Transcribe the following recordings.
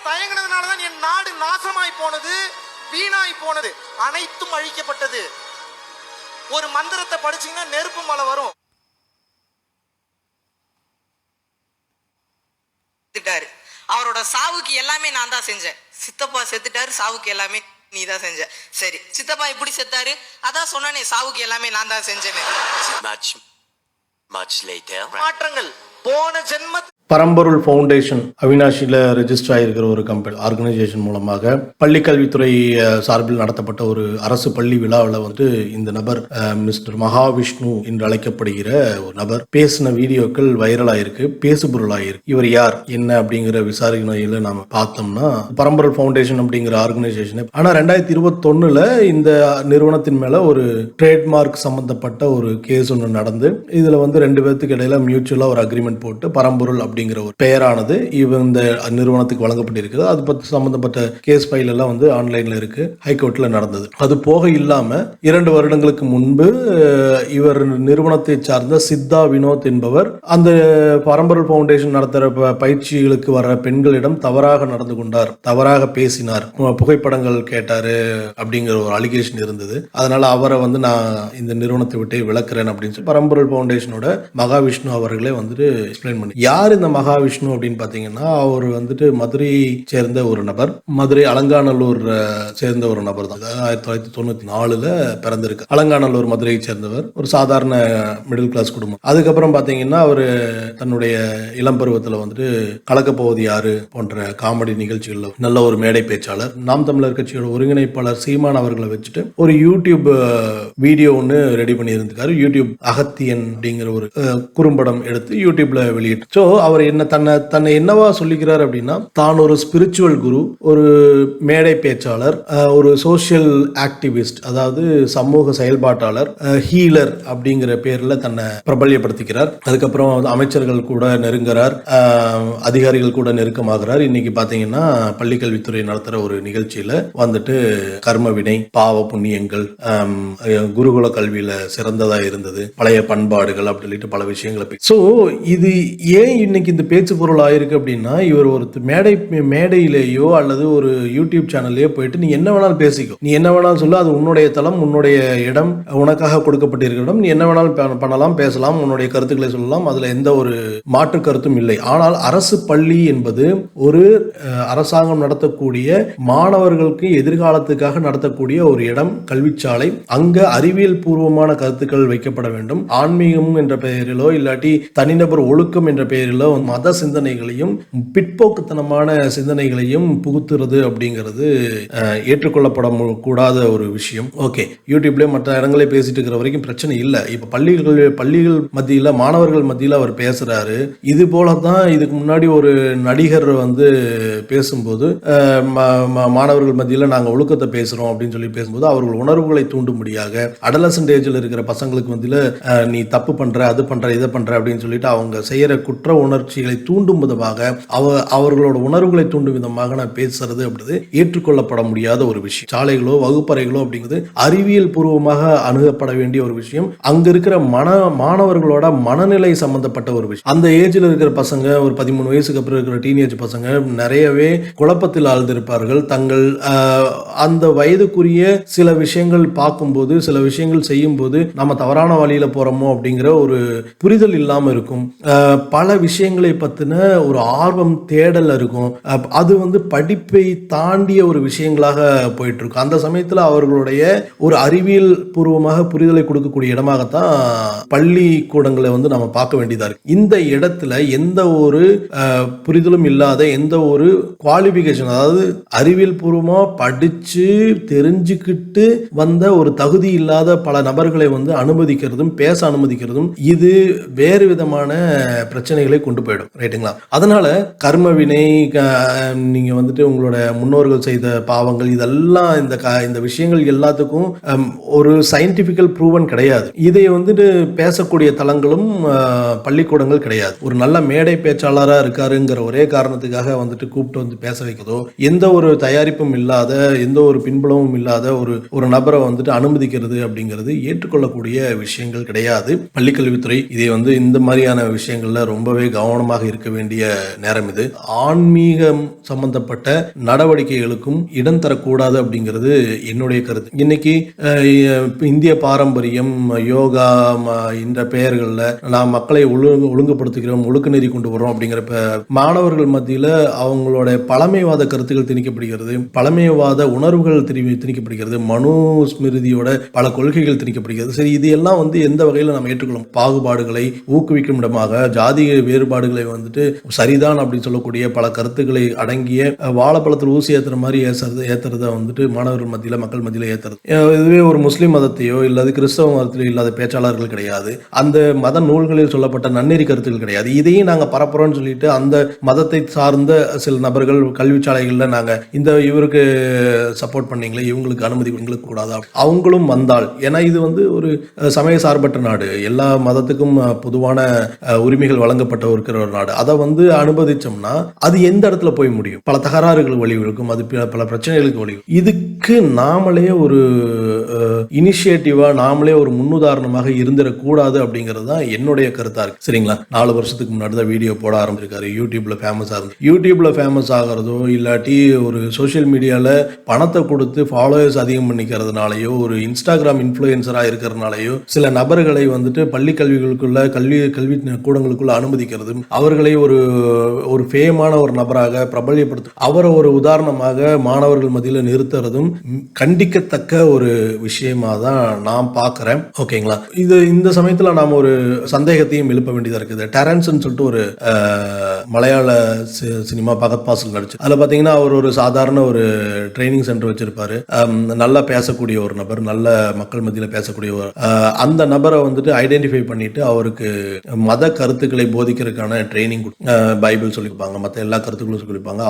தயங்கினதுனாலதான் என் நாடு நாசமாய் போனது, வீணாய் போனது, அனைத்தும் அழிக்கப்பட்டது. ஒரு மந்திரத்தை படிச்சீங்கன்னா நெருப்பு மலை வரும். அவரோட சாவுக்கு எல்லாமே நான் தான் செஞ்சேன். சித்தப்பா செத்துட்டாரு, சாவுக்கு எல்லாமே நீ தான் செஞ்ச. சரி, சித்தப்பா இப்படி செத்தாரு, அதான் சொன்னானே சாவுக்கு எல்லாமே நான் தான் செஞ்சேன்னு. மாற்றங்கள் போன ஜென்ம பரம்பொருள் ஃபவுண்டேஷன் அவினாஷியில் ரெஜிஸ்டர் ஆகிருக்கிற ஒரு கம்பெனி ஆர்கனைசேஷன் மூலமாக பள்ளிக்கல்வித்துறை சார்பில் நடத்தப்பட்ட ஒரு அரசு பள்ளி விழாவில் வந்து இந்த நபர் மிஸ்டர் மகாவிஷ்ணு என்று அழைக்கப்படுகிற ஒரு நபர் பேசின வீடியோக்கள் வைரல் ஆயிருக்கு, பேசுபொருள் ஆயிருக்கு. இவர் யார் என்ன அப்படிங்கிற விசாரணையில் நாம பார்த்தோம்னா பரம்பொருள் ஃபவுண்டேஷன் அப்படிங்கிற ஆர்கனைசேஷன் ஆனா 2021 இந்த நிறுவனத்தின் மேல ஒரு ட்ரேட்மார்க் சம்பந்தப்பட்ட ஒரு கேஸ் ஒன்று நடந்து இதுல வந்து 2 பேருக்கு இடையில மியூச்சுவலா ஒரு அக்ரிமெண்ட் போட்டு பரம்பொருள் அப்படிங்கிற ஒரு பெயரானது இந்த நிறுவனத்துக்கு வழங்கப்பட்டிருக்கிறது. அது பற்றி சம்பந்தப்பட்ட கேஸ் ஃபைல் எல்லாம் வந்து ஆன்லைன்ல இருக்கு, ஹைகோர்ட்ல நடந்தது. அது போக இல்லாம 2 வருடங்களுக்கு முன்பு இவர் நிறுவனத்தை சார்ந்த சித்தா வினோத் என்பவர் அந்த பரம்பொருள் ஃபவுண்டேஷன் நடத்துற பயிற்சிகளுக்கு வர பெண்களிடம் தவறாக நடந்து கொண்டார், தவறாக பேசினார், புகைப்படங்கள் கேட்டாரு அப்படிங்கிற ஒரு அலிகேஷன் இருந்தது. அதனால அவரை வந்து நான் இந்த நிறுவனத்தை விட்டு விளக்குறேன் அப்படின்னு சொல்லி பரம்பொருள் ஃபவுண்டேஷனோட மகாவிஷ்ணு அவர்களே வந்துட்டு எக்ஸ்பிளைன் பண்ணி. யார் இந்த மகாவிஷ்ணு அப்படின்னு பாத்தீங்கன்னா அவர் வந்துட்டு மதுரையை சேர்ந்த ஒரு நபர், மதுரை அலங்காநல்லூர் சேர்ந்த ஒரு நபர் தான். 1994 பிறந்திருக்கு. அலங்காநல்லூர் மதுரையை சேர்ந்தவர், ஒரு சாதாரண மிடில் கிளாஸ் குடும்பம். அதுக்கப்புறம் பாத்தீங்கன்னா அவர் தன்னுடைய இளம் பருவத்தில் வந்துட்டு கலக்கப்போவது யாரு போன்ற காமெடி நிகழ்ச்சிகள்ல நல்ல ஒரு மேடை பேச்சாளர். நாம் தமிழர் கட்சியோட ஒருங்கிணைப்பாளர் சீமான் அவர்களை வச்சுட்டு ஒரு யூடியூப் வீடியோ ஒன்று ரெடி பண்ணி இருந்திருக்காரு. யூடியூப் அகத்தியன் அப்படிங்கிற ஒரு குறும்படம் எடுத்து யூடியூப்ல வெளியிட்டு. ஸோ அவர் என்ன தன்னை என்னவா சொல்லிக்கிறார் அப்படின்னா, தான் ஒரு ஸ்பிரிச்சுவல் குரு, ஒரு மேடை பேச்சாளர், ஒரு சோசியல் ஆக்டிவிஸ்ட், அதாவது சமூக செயல்பாட்டாளர், ஹீலர் அப்படிங்கிற பேர்ல தன்னை பிரபல்யப்படுத்திக்கிறார். அதுக்கப்புறம் அமைச்சர்கள் கூட நெருங்குறார், அதிகாரிகள் கூட நெருக்கமாகிறார். இன்னைக்கு பாத்தீங்கன்னா பள்ளிக்கல்வித்துறை நடத்துற ஒரு நிகழ்ச்சியில வந்துட்டு கர்ம வினை, பாவ புண்ணியங்கள், குருகுல கல்வியில சிறந்ததா இருந்தது, பழைய பண்பாடுகள் அப்படி சொல்லிட்டு பல விஷயங்களை. சோ இது ஏன் இன்னைக்கு இந்த பேச்சு பொருள் ஆயிருக்கு அப்படின்னா, இவர் ஒரு மேடையிலேயோ அல்லது ஒரு யூடியூப் சேனல்லையோ போயிட்டு நீ என்ன வேணாலும் பேசிக்கோ, நீ என்ன வேணாலும் சொல்ல, அது உன்னுடைய தளம், உன்னுடைய இடம், உனக்காக கொடுக்கப்பட்டிருக்கிற இடம், நீ என்ன வேணாலும் பண்ணலாம், பேசலாம், உன்னுடைய கருத்துக்களை சொல்லலாம், அதுல எந்த ஒரு மாற்று கருத்தும் இல்லை. ஆனால் அரசு பள்ளி என்பது ஒரு அரசாங்கம் நடத்தக்கூடிய மாணவர்களுக்கு எதிர்காலத்துக்காக நடத்தக்கூடிய ஒரு இடம், கல்விச்சாலை. அங்க அறிவியல் பூர்வமான கருத்துக்கள் வைக்கப்பட வேண்டும். ஆன்மீகம் என்ற பெயரிலோ இல்லாட்டி தனிநபர் ஒழுக்கம் என்ற பெயரிலோ மத சிந்தனைகளையும் பிற்போக்குத்தனமான சிந்தனைகளையும் புகுத்துறது அப்படிங்கிறது ஏற்றுக்கொள்ளப்பட கூடாத ஒரு விஷயம். ஓகே, யூடியூப்ல மற்ற இடங்களே பேசிட்டு இருக்கிற வரைக்கும் பிரச்சனை இல்லை. இப்ப பள்ளிகள் மத்தியில, மாணவர்கள் மத்தியில அவர் பேசுறாரு. இது போலதான் இதுக்கு முன்னாடி ஒரு நடிகர் வந்து பேசும்போது மாணவர்கள் மத்தியில நாங்க ஒழுக்கத்தை பேசுறோம் அப்படின்னு சொல்லி பேசும்போது அவர்கள் உணர்வுகளை தூண்டும்படியாக அடலசன்ட் ஏஜ்ல இருக்கிற பசங்களுக்கு மத்தியில நீ தப்பு பண்ற, அது பண்ற, இதை பண்ற அப்படின்னு சொல்லிட்டு அவங்க செய்யற குற்ற உணர்ச்சிகளை தூண்டும் விதமாக, அவர்களோட உணர்வுகளை தூண்டும் விதமாக நான் பேசுறது அப்படிது ஏற்றுக்கொள்ளப்பட முடியாத ஒரு விஷயம். சாலைகளோ வகுப்பறைகளோ அப்படிங்கிறது அறிவியல் பூர்வமாக அணுகப்பட வேண்டிய ஒரு விஷயம். அங்க இருக்கிற மாணவர்களோட மனநிலை சம்பந்தப்பட்ட ஒரு விஷயம். அந்த ஏஜ்ல இருக்கிற பசங்க, ஒரு 13 வயசுக்கு அப்புறம் இருக்கிற டீனேஜ் பசங்க நிறையவே குழப்பத்தில் ஆழ்ந்திருப்பார்கள். தங்கள் அந்த வயதுக்குரிய சில விஷயங்கள் பார்க்கும்போது, சில விஷயங்கள் செய்யும் போது நம்ம தவறான வழியில போறோமோ அப்படிங்கிற ஒரு புரிதல் இல்லாம இருக்கும். பல விஷயங்களை பத்தின ஒரு ஆர்வம், தேடல் இருக்கும். அது வந்து படிப்பை தாண்டிய ஒரு விஷயங்களாக போயிட்டு இருக்கும். அந்த சமயத்தில் அவர்களுடைய ஒரு அறிவியல் பூர்வமாக புரிதலை கொடுக்கக்கூடிய இடமாகத்தான் பள்ளிக்கூடங்களை வந்து நம்ம பார்க்க வேண்டியதா இருக்கு. இந்த இடத்துல எந்த ஒரு புரிதலும் இல்லாத, எந்த ஒரு குவாலிபிகேஷன், அதாவது அறிவியல் பூர்வமா படிச்சு தெரிஞ்சுக்கிட்டு வந்த ஒரு தகுதி இல்லாத பல நபர்களை வந்து அனுமதிக்கிறதும் பேச அனுமதிக்கிறதும் இது வேறு விதமான பிரச்சனைகளை கொண்டு போயிடும். ரைட்டுங்களா? அதனால கர்ம வினை, நீங்க வந்துட்டு உங்களோட முன்னோர்கள் செய்த பாவங்கள், இதெல்லாம் இந்த விஷயங்கள் எல்லாத்துக்கும் ஒரு சயின்டிபிக்கல் ப்ரூவன் கிடையாது. இதை வந்துட்டு பேசக்கூடிய தளங்களும் பள்ளிக்கூடங்கள் கிடையாது. ஒரு நல்ல மேடை பேச்சாளராக இருக்காருங்கிற ஒரே காரணத்துக்காக வந்துட்டு கூப்பிட்டு வந்து பேச வைக்கிறதோ, எந்த ஒரு தயாரிப்பும் இல்லாத, எந்த ஒரு பின்புலமும் இல்லாத ஒரு நபரை வந்துட்டு அனுமதிக்கிறது அப்படிங்கிறது ஏற்றுக்கொள்ளக்கூடிய விஷயங்கள் கிடையாது. பள்ளிக்கல்வித்துறை இதை வந்து இந்த மாதிரியான விஷயங்கள்ல ரொம்பவே கவனம் கவனமாக இருக்க வேண்டிய நேரம் இது. ஆன்மீகம் சம்பந்தப்பட்ட நடவடிக்கைகளுக்கும் இடம் தரக்கூடாது அப்படிங்கிறது என்னுடைய கருத்து. இன்னைக்கு இந்திய பாரம்பரியம், யோகா இந்த பெயர்களில் நாம் மக்களை ஒழுங்குபடுத்துகிறோம், ஒழுக்க நெறி கொண்டு வரோம் அப்படிங்கிறப்ப மாணவர்கள் மத்தியில் அவங்களோட பழமைவாத கருத்துக்கள் திணிக்கப்படுகிறது, பழமைவாத உணர்வுகள் திணிக்கப்படுகிறது, மனு ஸ்மிருதியோட பல கொள்கைகள் திணிக்கப்படுகிறது. சரி, இது எல்லாம் எந்த வகையில் நம்ம ஏற்றுக்கொள்ளும்? பாகுபாடுகளை ஊக்குவிக்கும் இடமாக ஜாதிய வேறுபாடுகளை சரிதான் அப்படின்னு சொல்லக்கூடிய பல கருத்துக்களை அடங்கிய வாழைப்பழத்தில் ஊசி ஏத்துற மாதிரி ஏத்துறத மாணவர்கள் மத்தியில், மக்கள் மத்தியில் ஏத்துறது. இதுவே ஒரு முஸ்லிம் மதத்தையோ இல்லாத கிறிஸ்தவ மதத்திலோ இல்லாத பேச்சாளர்கள் கிடையாது, அந்த மத நூல்களில் சொல்லப்பட்ட நன்னெறி கருத்துக்கள் கிடையாது. இதையும் நாங்கள் பரப்புறோம்னு சொல்லிட்டு அந்த மதத்தை சார்ந்த சில நபர்கள் கல்விச்சாலைகளில் நாங்கள் இவருக்கு சப்போர்ட் பண்ணீங்களே, இவங்களுக்கு அனுமதி எங்களுக்கு கூடாதா, அவங்களும் வந்தால், ஏன்னா இது ஒரு சமய சார்பற்ற நாடு, எல்லா மதத்துக்கும் பொதுவான உரிமைகள் வழங்கப்பட்ட இருக்கிற ஒரு நாடு. அதை அனுமதிச்சோம்னா அது எந்த இடத்துல போய் முடியும்? பல தகராறுகளுக்கு வழிவகுக்கும், அது பல பிரச்சனைகளுக்கு வழிவகுக்கும். இதுக்கு நாமளே ஒரு இனிஷியேட்டிவா, நாமளே ஒரு முன்னுதாரணமாக இருந்துடக்கூடாது அப்படிங்கிறது தான் என்னுடைய கருத்தா இருக்கு. சரிங்களா? 4 வருஷத்துக்கு முன்னாடி தான் வீடியோ போட ஆரம்பிச்சிருக்காரு, யூடியூப்ல ஃபேமஸ் ஆகுது. யூடியூப்ல ஃபேமஸ் ஆகிறதோ இல்லாட்டி ஒரு சோசியல் மீடியால பணத்தை கொடுத்து ஃபாலோவர்ஸ் அதிகம் பண்ணிக்கிறதுனாலயோ, ஒரு இன்ஸ்டாகிராம் இன்ஃப்ளூயன்சரா இருக்கிறதுனாலயோ சில நபர்களை பள்ளி கல்விகளுக்குள்ள கல்வி கூடங்களுக்குள்ள அனுமதிக்கிறது, அவர்களை ஒரு ஃபேமான ஒரு நபராக பிரபல்யப்படுத்தும், அவரை ஒரு உதாரணமாக மாணவர்கள் மத்தியில் நிறுத்துறதும் கண்டிக்கத்தக்க ஒரு விஷயமா தான் நான் பார்க்கிறேன். ஓகேங்களா? இந்த சமயத்துல நாம் ஒரு சந்தேகத்தையும் எழுப்ப வேண்டியதா இருக்குது. டெரன்ஸ் சொல்லிட்டு ஒரு மலையாள சினிமா பகத் பாசில் நடிச்சு, அதுல பாத்தீங்கன்னா அவர் ஒரு சாதாரண ஒரு ட்ரைனிங் சென்டர் வச்சிருப்பாரு. நல்லா பேசக்கூடிய ஒரு நபர், நல்ல மக்கள் மத்தியில் பேசக்கூடிய ஒரு அந்த நபரை ஐடென்டிஃபை பண்ணிட்டு அவருக்கு மத கருத்துக்களை போதிக்கிறதுக்கான ட்ரைனிங், பைபிள் சொல்லியிருப்பாங்க, மற்ற எல்லா கருத்துக்களும் சொல்லியிருப்பாங்க.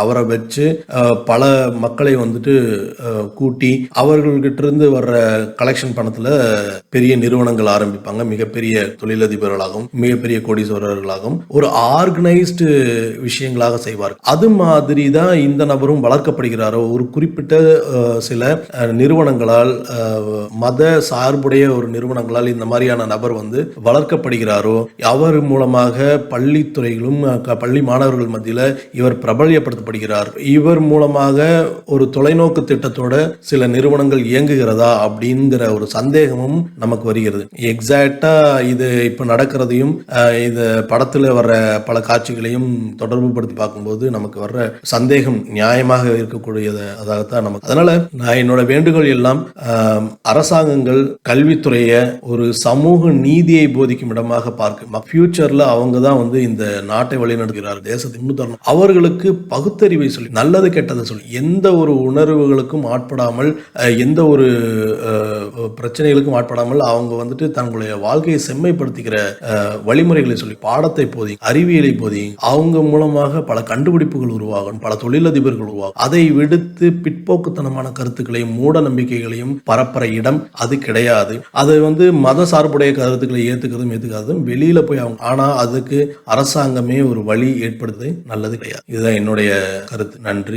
அவரை வச்சு பல மக்களை கூட்டி அவர்கள்கிட்ட இருந்து வர்ற கலெக்ஷன் பணத்துல பெரிய நிறுவனங்கள் ஆரம்பிப்பாங்க, மிகப்பெரிய தொழிலதிபர்களாகவும் மிகப்பெரிய கோடீஸ்வரர்களாகவும் ஒரு ஆர்கனைஸ்டு விஷயங்களாக செய்வார். அது மாதிரி தான் இந்த நபரும் வளர்க்கப்படுகிறாரோ. ஒரு குறிப்பிட்ட சில நிறுவனங்களால், மத சார்புடைய ஒரு நிறுவனங்களால் இந்த மாதிரியான நபர் வளர்க்கப்படுகிறாரோ, அவர் மூலமாக பள்ளித்துறைகளும் பள்ளி மாணவர்கள் மத்தியில் இவர் பிரபல்யப்படுத்தப்படுகிறார். இவர் மூலமாக ஒரு தொலைநோக்கு திட்டத்தோட சில நிறுவனங்கள் இயங்குகிறதா அப்படிங்கிற ஒரு சந்தேகமும் நமக்கு வருகிறது. எக்ஸாக்டா இது இப்ப நடக்கிறதையும் இது படத்துல வர்ற பல காட்சிகளையும் தொடர்பு படுத்தி பார்க்கும்போது நமக்கு வர்ற சந்தேகம் நியாயமாக இருக்கக்கூடியதாகத்தான் நமக்கு. அதனால நான் என்னோட வேண்டுகோள் எல்லாம், அரசாங்கங்கள் கல்வித்துறையை ஒரு சமூக நீதியை போதிக்கும் இடமாக பார்க்க, ஃபியூச்சர்ல அவங்க தான் இந்த நாட்டை வழிநடத்துகிறார், தேசத்தை முன்னுதாரணம். அவர்களுக்கு பகுத்தறிவை சொல்லி, நல்லது கெட்டதை சொல்லி, எந்த ஒரு உணர்வுகளுக்கும் ஆட்படாமல், எந்த ஒரு பிரச்சனைகளுக்கும் ஆட்படாமல் அவங்க தங்களுடைய வாழ்க்கையை செம்மைப்படுத்திக்கிற வழிமுறைகளை சொல்லி, பாடத்தை போதி, அறிவியலை போதி, அவங்க மூலமாக பல கண்டுபிடிப்புகள் உருவாகும், பல தொழிலதிபர்கள் உருவாகும். அதை விடுத்து பிற்போக்குத்தனமான கருத்துக்களையும் மூட நம்பிக்கைகளையும் பரப்புற இடம் அது கிடையாது. அது மத சார்புடைய கருத்துக்களை ஏத்துக்கிறதும் வெளியில போய் அவங்க, ஆனா அதுக்கு அரசாங்கமே ஒரு வழி ஏற்படுத்துறது நல்லது கிடையாது. இதுதான் என்னுடைய கருத்து. நன்றி.